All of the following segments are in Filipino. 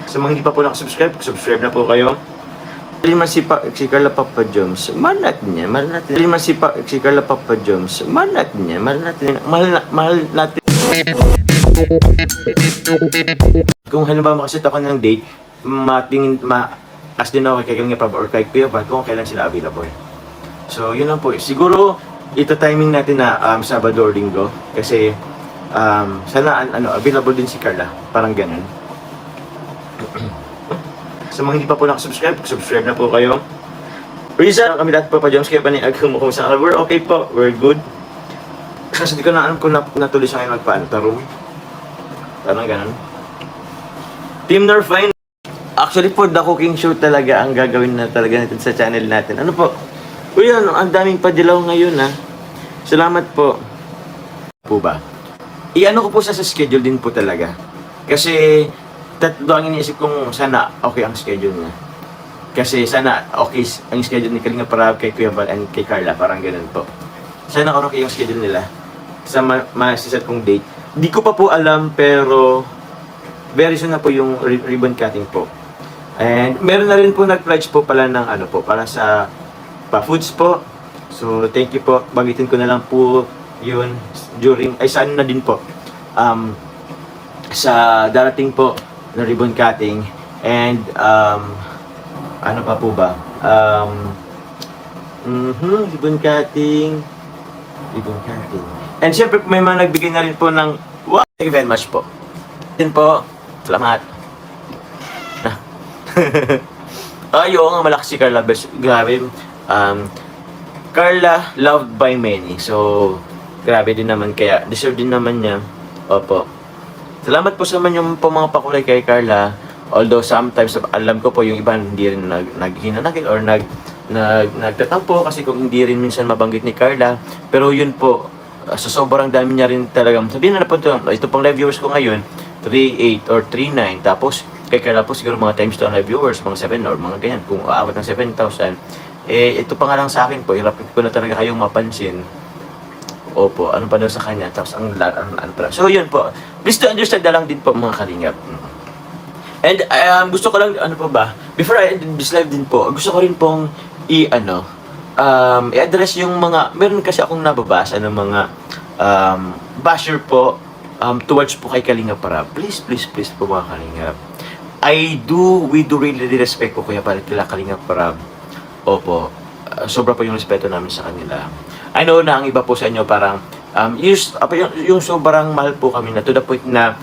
Sa mga hindi pa po nakasubscribe na po kayo. Lima si Carla Papa Jones, mahal natin niya, mahal natin. Lima si Carla Papa Jones, mahal natin niya, mahal natin, mahal natin. Kung halimbawa makaset ako ng date, as din ako kay Kanya Papa or kay Kuya Val kung kailan sila available. So, yun lang po. Siguro, ito timing natin na Sabado or Linggo. Kasi, sana available din si Carla. Parang ganun. Sa mga hindi pa po nakasubscribe na po kayo. Risa, kami lahat po pa James kayo pa ni Agum kung saan. We're okay po, we're good. Kasi di ko na alam kung natuloy siya ngayon magpa-antarum. Parang ganun. Team Nerfine. Actually po, the cooking show talaga ang gagawin na talaga natin sa channel natin. Ano po? Uy, ang daming padilaw ngayon ha. Salamat po. Po ba? I-ano ko po sa schedule din po talaga. Kasi, tatlo ang iniisip kong sana okay ang schedule niya. Kasi sana okay ang schedule ni Kalinga para kay Kuya Val and kay Carla. Parang ganun po. Sana okay yung schedule nila. Sa masiset kong date. Di ko pa po alam pero very soon na po yung ribbon cutting po. And meron na rin po nag-pledge po pala ng para sa pa-foods po. So thank you po. Bagitin ko na lang po yun during, saan na din po. Sa darating po na ribbon cutting and ano pa po ba? Ribbon cutting. And syempre may mga nagbigay na rin po ng wow, thank you very much po. Din po. Salamat. Ayo nga malakas si Carla. Grabe. Carla loved by many. So grabe din naman kaya deserve din naman niya. Opo. Salamat po sa yung mga pakulay kay Carla. Although sometimes alam ko po yung iba hindi rin naghinanakit or nagtatampo kasi kung hindi rin minsan mabanggit ni Carla. Pero yun po, sa sobrang dami niya rin talagang sabihin na po ito pang live viewers ko ngayon 3.8 or 3.9 tapos kay Carla po siguro mga times to ang live viewers mga 7 or mga ganyan kung aabot ng 7,000 ito pa nga lang sa akin po hirapin ko na talaga kayong mapansin. Opo, ano pa daw sa kanya tapos ang pala. So yun po, please to understand na lang din po mga kalingap. And gusto ko lang before I end this live din po gusto ko rin pong i-address yung mga meron kasi akong nababasa ng mga basher po towards po kay Kalinga para please po mga Kalingap. We do really respect po Kuya Palit kila Kalinga para opo, sobra po yung respeto namin sa kanila. I know na ang iba po sa inyo parang yung sobrang mahal po kami na to the point na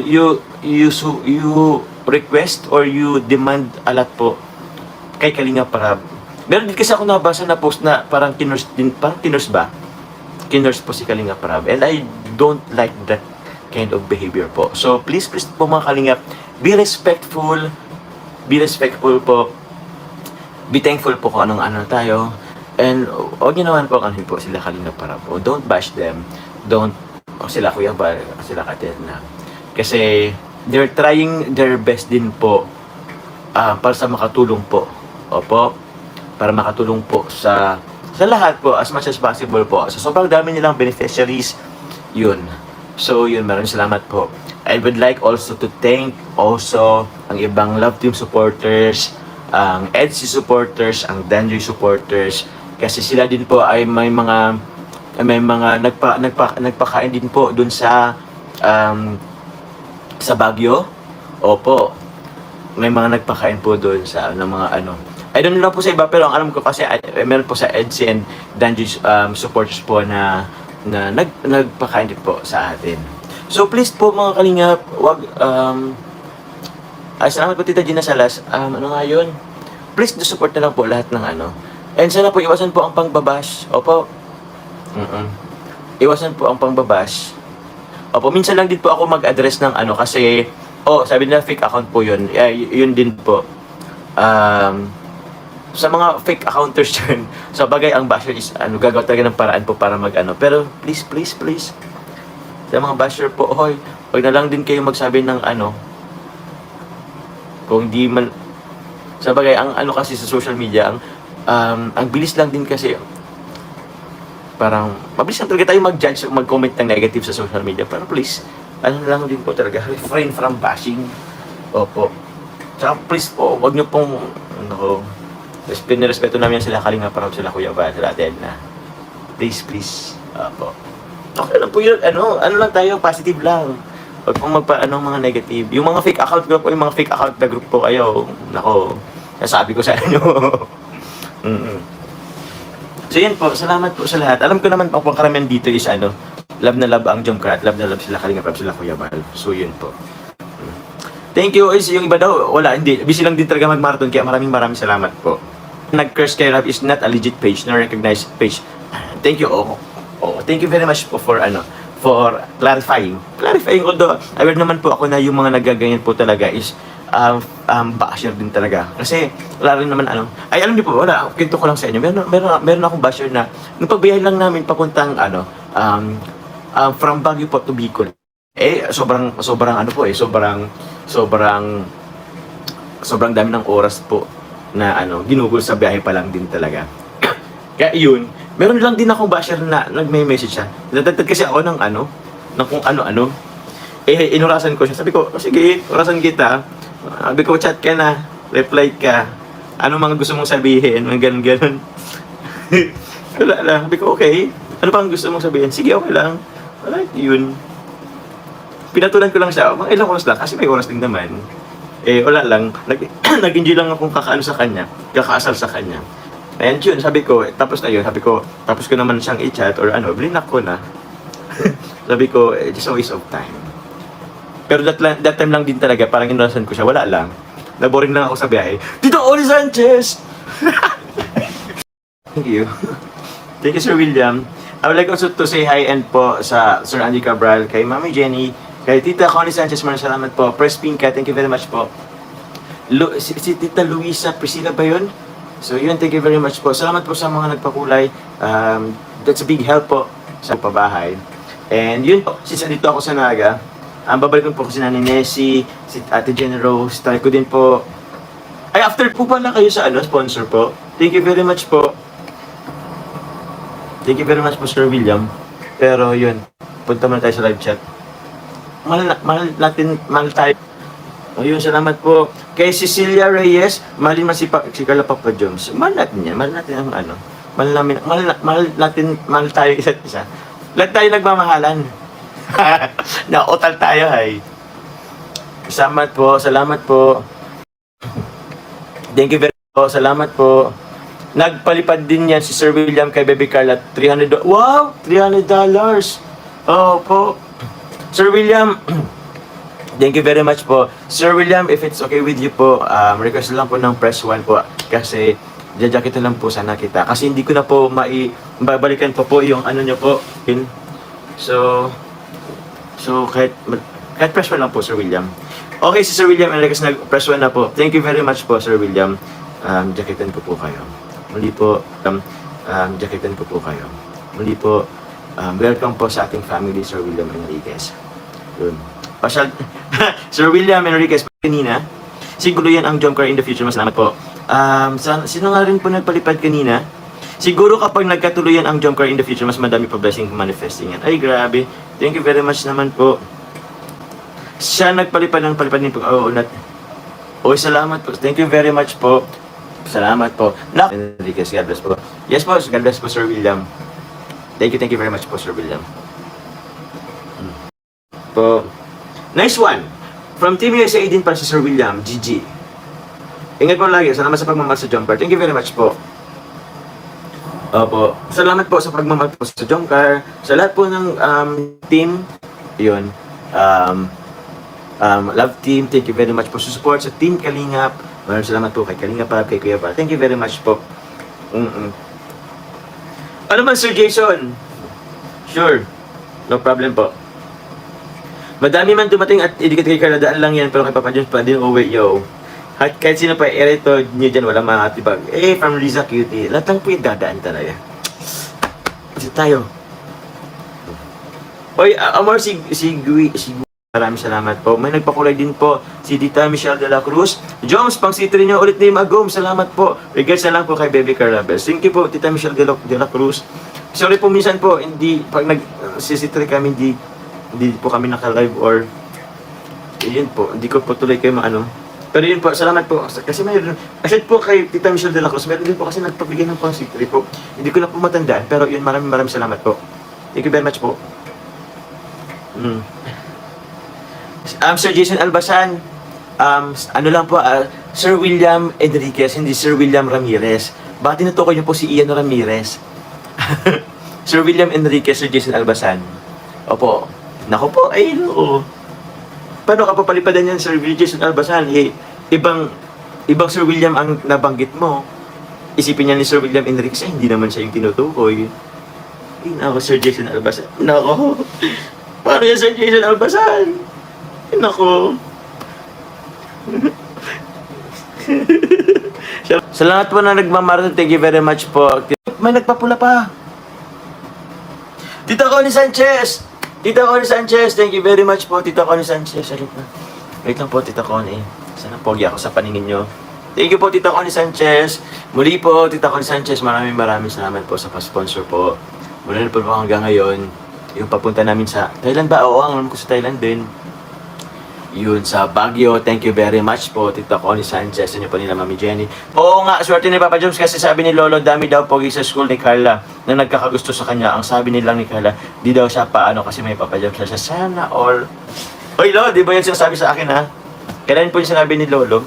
you request or you demand a lot po kay Kalinga para meron din kasi ako nabasa na post na parang kinurs po si Kalinga Prab. And I don't like that kind of behavior po. So, please po mga Kalinga, be respectful po. Be thankful po kung anong tayo. And, huwag nyo naman po kanin po sila Kalinga Prab po. Don't bash them. Sila Kuya Val, sila Katerna. Kasi, they're trying their best din po para sa makatulong po. Opo. Para makatulong po sa lahat po as much as possible po. So sobrang dami nilang beneficiaries yun. So yun, maraming salamat po. I would like also to thank also ang ibang Love Team supporters, ang EDC supporters, ang Danjoy supporters kasi sila din po ay may mga nagpakain din po dun sa Baguio. Opo. May mga nagpakain po dun sa I don't know po sa iba pero ang alam ko kasi meron po sa EDC and Danjoy supporters po na nagpakain din po sa atin. So please po mga Kalingap, wag salamat po Tita Gina Salas. Yun? Please do support na lang po lahat ng And sana po iwasan po ang pangbabash. Opo. Iwasan po ang pangbabash. Opo, minsan lang din po ako mag-address ng kasi sabi nila fake account po yun. Yun din po. Sa mga fake accounters yun, sa bagay ang basher is gagawa talaga ng paraan po para pero please sa mga basher po, wag na lang din kayo magsabi ng kung di man sa bagay ang kasi sa social media ang bilis lang din kasi parang mabilis lang talaga tayo mag-judge mag-comment ng negative sa social media pero please lang din po talaga refrain from bashing. Opo. Tsaka please po, wag niyo pong, ano, respeto namin yan sila Kalinga Prab, sila Kuya Val, sila Edna. Please. Po. Okay lang po yun, ano lang tayo, positive lang. Huwag pong mga negative. Yung mga fake account group, yung mga fake account na group po kayo, nako, nasabi ko sa inyo. So yun po, salamat po sa lahat. Alam ko naman po, ang karamihan dito is love na love ang Jomcar at love na love sila Kalinga Prab, sila Kuya Val. So yun po. Thank you. Yung iba daw, wala, hindi. Busy lang din talaga mag-marathon, kaya maraming salamat po. Nag-curse kay Rob is not a legit page, no recognized page. Thank you. Thank you very much po for clarifying. Although aware naman po ako na yung mga nagaganyan po talaga is basher din talaga. Kasi wala rin naman ay alam niyo po, wala, kwento ko lang sa inyo. Meron akong basher na nung pagbiyahe lang namin papuntang from Baguio po to Bicol. Sobrang dami ng oras po na ginugol sa biyahe pa lang din talaga. Kaya yun, meron lang din akong basher na nagme-message siya. Nadagdag kasi ako ng kung ano-ano. Inurasan ko siya. Sabi ko, sige, orasan kita. Sabi ko, chat ka na, reply ka. Ano mga gusto mong sabihin? Mga ganun. Wala lang. Sabi ko, okay. Ano pang gusto mong sabihin? Sige, okay lang. Alright, yun. Pinatulan ko lang siya. Mga ilang oras lang. Kasi may oras din naman. Wala lang. Nag-enjoy lang akong kakaasal sa kanya. And yun, sabi ko, tapos ko naman siyang i-chat or blinak ko na. Sabi ko, just a waste of time. Pero that time lang din talaga, parang inurasan ko siya, wala lang. Naboring lang ako sa biyahe. Tito Oli Sanchez! Thank you. Thank you, Sir William. I would like also to say hi and po sa Sir Andy Cabral, kay Mami Jenny, kay Tita Connie Sanchez, maraming salamat po. Press Pinka, thank you very much po. Si Tita Luisa Priscilla ba yun? So yun, thank you very much po. Salamat po sa mga nagpakulay. That's a big help po sa pabahay. And yun po, since dito ako sa Naga, babalik po ko si Nanay Nessie, si Ate Jenny Rose, try ko din po. Ay, after po pala kayo sa sponsor po. Thank you very much po. Thank you very much po, Sir William. Pero yun, punta muna tayo sa live chat. Mahal tayo. O yun, salamat po. Kay Cecilia Reyes, mahalin man si Carla Papa Jones. Mahal natin yan. Mahal natin ang mahal tayo isa't isa. Lahat tayo nagmamahalan. Nautal tayo, ay. Salamat po. Thank you very much po. Salamat po. Nagpalipad din yan si Sir William kay Baby Carla. $300. Wow! $300. Oh, po. Sir William, thank you very much po. Sir William, if it's okay with you po, request lang po ng press 1 po. Kasi, jajakitan lang po sana kita. Kasi hindi ko na po babalikan po yung nyo po. So kahit press 1 lang po, Sir William. Okay, si Sir William, request na press 1 na po. Thank you very much po, Sir William. Jakitan ko po kayo. Muli po, jakitan ko po kayo. Muli po, welcome po sa ating family, Sir William Enriquez. Yun. Sir William Enriquez, kanina, siguro yan ang Jomcar in the future. Masalamat po. Sino nga rin po nagpalipad kanina? Siguro kapag nagkatuloyan ang Jomcar in the future, mas madami pa blessing manifesting yan. Ay, grabe. Thank you very much naman po. Siya nagpalipad din po. Salamat po. Thank you very much po. Salamat po. Enriquez, God bless po. Yes po, God bless po, Sir William. Thank you very much po, Sir William. Po. Nice one. From Team USA din para si Sir William, GG. Ingat po lagi. Salamat sa pagmamahal sa Jomcar. Thank you very much po. Opo. Salamat po sa pagmamahal po sa Jomcar. Sa lahat po ng team. Yun. Love team. Thank you very much po sa support sa Team Kalingap. Maraming salamat po kay Kalingap, kay Kuya Val. Thank you very much po. Ano man, Sir Jason? Sure. No problem po. Madami man dumating at idikit kay Carla, daan lang yan, pero kay Papa Jones pa din uwi, yo. At kahit sino pa, ito nyo dyan, walang makatibag. From Riza Cutie, lahat lang po yung dadaan talaga. Kasi tayo. Oy, Amor, si Gui, maraming salamat po. May nagpakulay din po, si Dita Michelle de la Cruz. Joms, pang sitri niyo ulit ni Magom, salamat po. Regards na lang po kay Baby Carla Bells. Thank you po, Tita Michelle de la Cruz. Sorry po, minsan po, hindi, pag nagsisitri kami, hindi po kami naka-live or yun po, hindi ko po tuloy kayo Pero yun po, salamat po. Kasi mayroon, aside po kay Tita Michelle de la Cruz, mayroon din po kasi nagpabigay ng pang-secret po. Hindi ko na po matandaan, pero yun, maraming salamat po. Thank you very much po. Mm. Sir Jason Albasan, ano lang po, Sir William Enriquez, hindi Sir William Ramirez. Baka tinutukoy niyo po si Ian Ramirez. Sir William Enriquez, Sir Jason Albasan. Opo. Nako po, ay no. Paano ka papalipadan yan, Sir Jason Albasan? Ibang Sir William ang nabanggit mo. Isipin niya ni Sir William Enriquez, hindi naman siya yung tinutukoy. Ay, nako, Sir Jason Albasan. Nako. Paano yan, Sir Jason Albasan? Ay, nako. Sa lahat po na nagmamarathon, thank you very much po. May nagpapula pa. Tita Connie Sanchez! Tita Connie Sanchez, thank you very much po, Tita Connie Sanchez. Wait lang po, Tita Connie. Sana pogi ako sa paningin nyo. Thank you po, Tita Connie Sanchez. Muli po, Tita Connie Sanchez, maraming salamat po sa pa-sponsor po. Mula na po hanggang ngayon, yung papunta namin sa Thailand ba? Oo, ang alam ko sa Thailand din. Yun, sa Baguio, thank you very much po, Tita Connie Sanchez, inyo po nila, Mami Jenny. Oo nga, swerte ni Papa Joms kasi sabi ni Lolo, dami daw pogi sa school ni Carla na nagkakagusto sa kanya. Ang sabi nilang ni Carla, di daw siya paano kasi may Papa Joms siya. Sana all. Hoy, Lolo, di ba yun sinasabi sa akin, ha? Kailan po yung sinabi ni Lolo?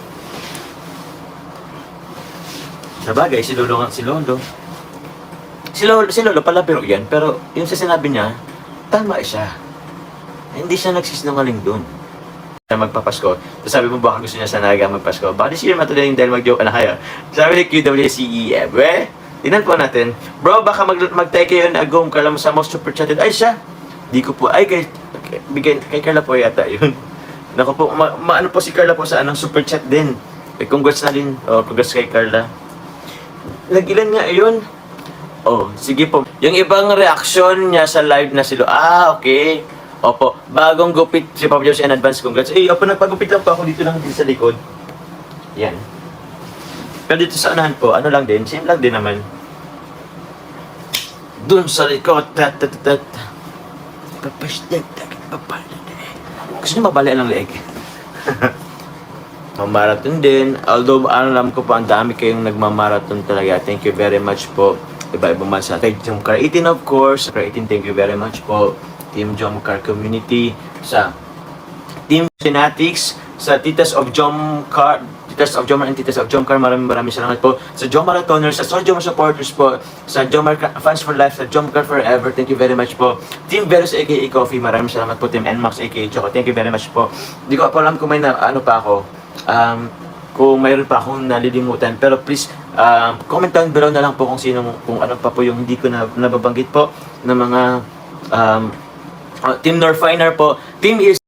Sabagay, si Lolo. Si Lolo pala pero yan, pero yung sa sinabi niya, tama siya. Hindi siya nagsisinungaling doon. Magpapasko. Tapos sabi mo baka gusto niya sana magpasko. Baka di siya matulungin dahil mag-joke na kayo. Sabi ni QWCEF, tingnan po natin. Bro, baka mag-take kayo na Agom Carla mo sa most super chatted. Ay siya. Di ko po. Ay, kay Carla po yata yun. Naku po, maano po si Carla po sa anong super chat din. Congrats na din. Congrats kay Carla. Nag-ilan nga yun? Sige po. Yung ibang reaction niya sa live na sila. Okay. Opo, bagong gupit si Papa Jones in advance, congrats. Nagpagupit lang po ako dito lang din sa likod. Yan. Pero dito sa unahan po, ano lang din, same lang din naman. Doon sa likod, gusto niyo mabali ang leeg. Mamarathon din, although alam ko po, ang dami kayong nagmamarathon talaga. Thank you very much po. Iba-ibang bansa. Kay Jomcar 18 of course, Jomcar 18, thank you very much po. Team Jomcar Community, sa Team Fanatics, sa Titas of Jomcar and Titas of Jomcar, maraming salamat po. Sa Jomarathoners, sa Jomar supporters po, sa Jomar Fans for Life, sa Jomcar Forever, thank you very much po. Team Verus aka Coffee, maraming salamat po. Team NMAX aka Choco, thank you very much po. Hindi ko pa alam kung may ano pa ako, kung mayroon pa akong nalilimutan, pero please, comment down below na lang po kung ano pa po yung hindi ko na nababanggit po ng mga Team Norfiner po. Team is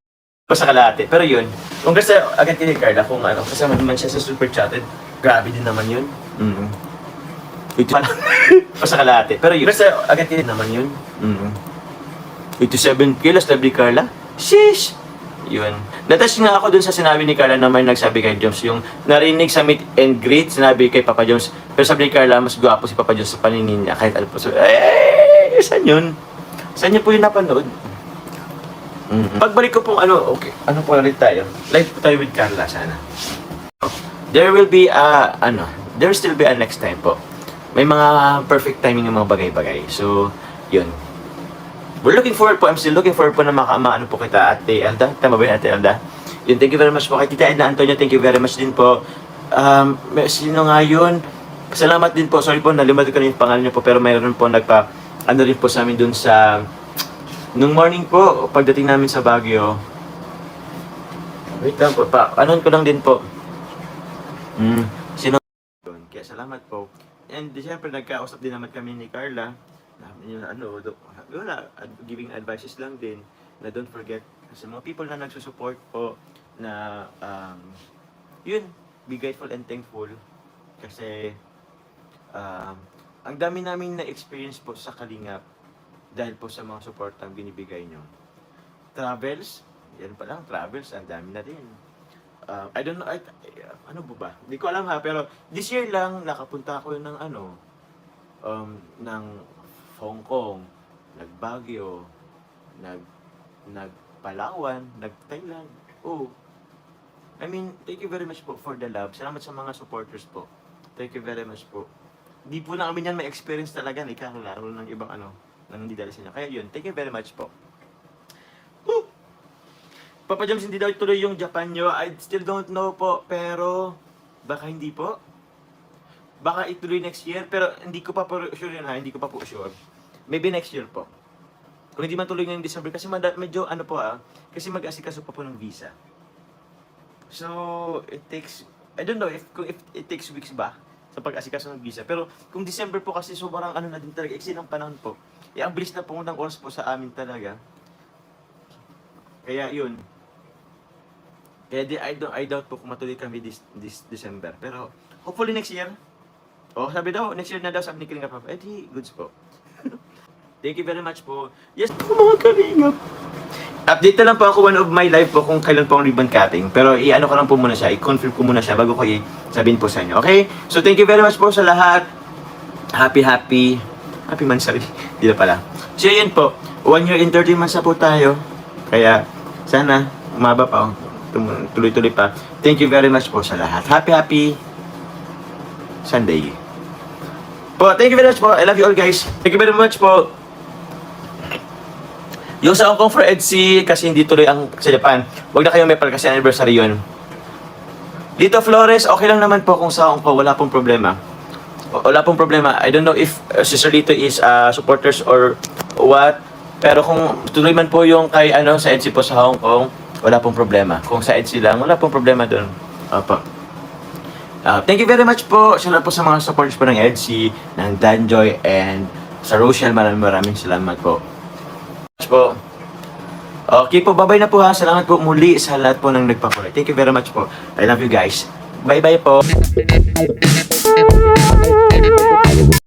pa sa kalahati. Pero yun, kung gusto agad kay Carla, kung kasama naman siya sa super chatted, grabe din naman yun. Ito pa sa kalahati. Pero yun, gusto agad kay naman yun. 87 kilos na Carla. Sheesh! Yun. Natas nga ako dun sa sinabi ni Carla na may nagsabi kay Jones, yung narinig sa meet and greet, sinabi kay Papa Jones, pero sabi ni Carla, mas gwapo si Papa Jones sa paningin niya, kahit alam po. So, saan yun? Saan niyo po yung napanood? Pagbalik ko pong okay, ano po ulit tayo? Live po tayo with Carla, sana. There will be there will still be a next time po. May mga perfect timing ng mga bagay-bagay. So, yun. We're looking forward po. I'm still looking forward po na ano po kita, Ate Elda. Tama ba yun, Ate Elda? Yun, thank you very much po kay Tita Edna Antonio. Thank you very much din po. Sino nga yun? Salamat din po. Sorry po, nalimutan ko na yung pangalan niyo po. Pero mayroon po rin po sa amin dun sa nung morning po, pagdating namin sa Baguio. Wait lang po, anon ko lang din po. Sino? Kaya salamat po. And siyempre, nagkausap din naman kami ni Carla. Giving advices lang din na don't forget sa mga people na nagsusupport po na yun, be grateful and thankful kasi ang dami namin na-experience po sa Kalingap dahil po sa mga support ang binibigay nyo. Travels, yan pa lang, travels, ang dami na din. I don't know, ano ba? Hindi ko alam ha, pero this year lang nakapunta ako ng ng Hong Kong, nag-Baguio, nag-Palawan, nag-Thailand. I mean, thank you very much po for the love. Salamat sa mga supporters po. Thank you very much po. Di po na kami yan may experience talaga, laro ng ibang nang hindi dala sa inyo. Kaya yun, thank you very much po. Woo! Papa Joms, hindi daw ituloy yung Japan nyo. I still don't know po, pero baka hindi po. Baka ituloy next year, pero hindi ko pa po sure yun ha, hindi ko pa po sure. Maybe next year po. Kung hindi man tuloy ngayong December, kasi medyo kasi mag-asikaso pa po ng visa. So, it takes, I don't know if it takes weeks ba sa pag-asikaso ng visa. Pero kung December po kasi sobrang na din talaga, exit ng panahon po. Ang bilis na po ng oras po sa amin talaga. Kaya yun. Kaya I doubt po kung matuloy kami this December. Pero hopefully next year. Sabi daw, next year na daw sabi ni Kalinga Papa. Di, goods po. Thank you very much po. Yes, mga Kalingap. Update na lang po ako one of my live po kung kailan po ang ribbon cutting. Pero i-ano ko lang po muna siya, i-confirm ko muna siya bago ko sabihin po sa inyo. Okay? So thank you very much po sa lahat. Happy Mansari. Hindi na pala. So yun po, 1 year and 30 months na po tayo. Kaya sana umaba pa. Tuloy-tuloy pa. Thank you very much po sa lahat. Happy Sunday. Po, thank you very much po. I love you all guys. Thank you very much po. Yung sa Hong Kong for EDC, kasi hindi tuloy ang sa Japan. Huwag na kayong may kasi anniversary yun. Dito Flores, okay lang naman po kung sa Hong Kong, wala pong problema. Wala pong problema. I don't know if Sister Lito is supporters or what. Pero kung tuloy man po yung kay sa EDC po sa Hong Kong, wala pong problema. Kung sa EDC lang, wala pong problema doon. Opo. Thank you very much po. Salamat po sa mga supporters po ng EDC, ng Danjoy, and sa Rochelle. Maraming salamat po. Okay po, bye-bye na po ha. Salamat po muli sa lahat po ng nagpakulay. Thank you very much po. I love you guys. Bye-bye po.